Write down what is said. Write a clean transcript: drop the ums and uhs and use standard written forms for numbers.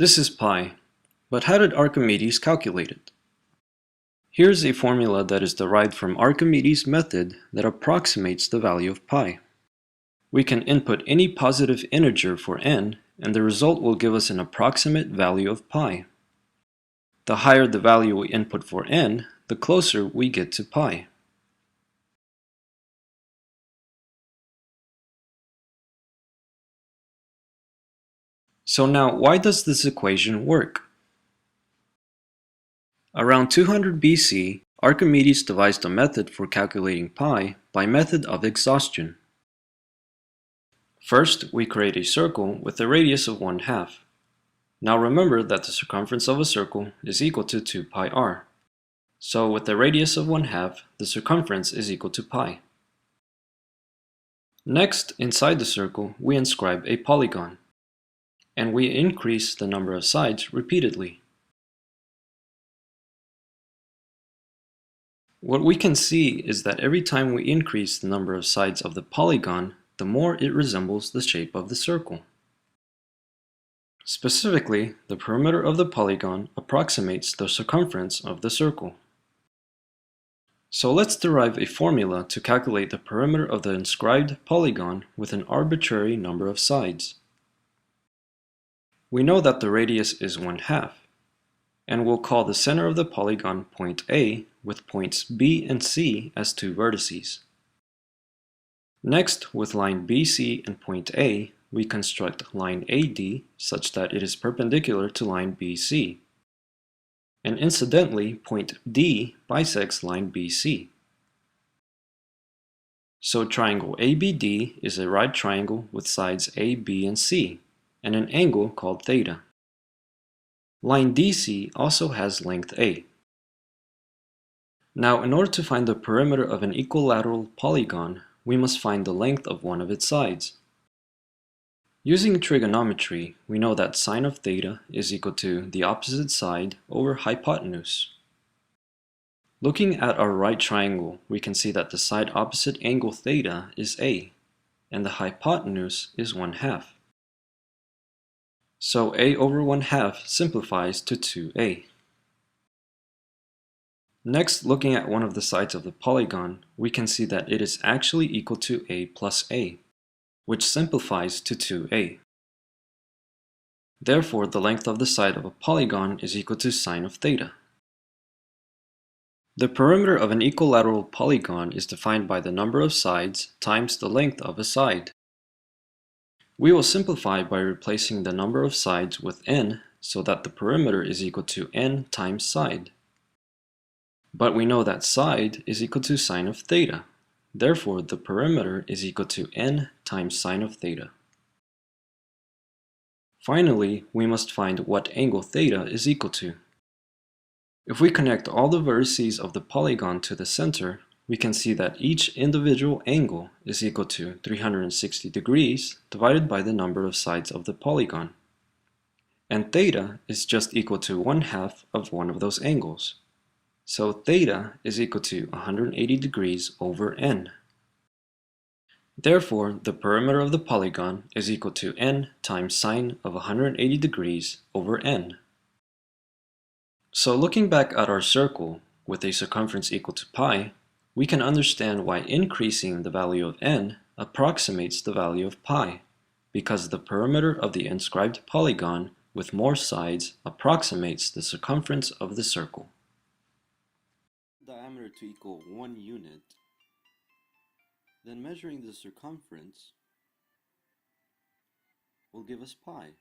This is pi, but how did Archimedes calculate it? Here's a formula that is derived from Archimedes' method that approximates the value of pi. We can input any positive integer for n, and the result will give us an approximate value of pi. The higher the value we input for n, the closer we get to pi. So now, why does this equation work? Around 200 BC, Archimedes devised a method for calculating pi by method of exhaustion. First, we create a circle with a radius of 1/2. Now remember that the circumference of a circle is equal to 2 pi r. So with a radius of 1/2, the circumference is equal to pi. Next, inside the circle, we inscribe a polygon, and we increase the number of sides repeatedly. What we can see is that every time we increase the number of sides of the polygon, the more it resembles the shape of the circle. Specifically, the perimeter of the polygon approximates the circumference of the circle. So let's derive a formula to calculate the perimeter of the inscribed polygon with an arbitrary number of sides. We know that the radius is 1/2, and we'll call the center of the polygon point A with points B and C as two vertices. Next, with line BC and point A, we construct line AD such that it is perpendicular to line BC. And incidentally, point D bisects line BC. So triangle ABD is a right triangle with sides A, B, and C, and an angle called theta. Line DC also has length A. Now, in order to find the perimeter of an equilateral polygon, we must find the length of one of its sides. Using trigonometry, we know that sine of theta is equal to the opposite side over hypotenuse. Looking at our right triangle, we can see that the side opposite angle theta is A, and the hypotenuse is 1/2. So A over 1/2 simplifies to 2A. Next, looking at one of the sides of the polygon, we can see that it is actually equal to A plus A, which simplifies to 2A. Therefore, the length of the side of a polygon is equal to sine of theta. The perimeter of an equilateral polygon is defined by the number of sides times the length of a side. We will simplify by replacing the number of sides with n so that the perimeter is equal to n times side. But we know that side is equal to sine of theta. Therefore, the perimeter is equal to n times sine of theta. Finally, we must find what angle theta is equal to. If we connect all the vertices of the polygon to the center, we can see that each individual angle is equal to 360 degrees divided by the number of sides of the polygon. And theta is just equal to 1/2 of one of those angles. So theta is equal to 180 degrees over n. Therefore, the perimeter of the polygon is equal to n times sine of 180 degrees over n. So looking back at our circle with a circumference equal to pi, we can understand why increasing the value of n approximates the value of pi, because the perimeter of the inscribed polygon with more sides approximates the circumference of the circle. Diameter to equal 1 unit, then measuring the circumference will give us pi.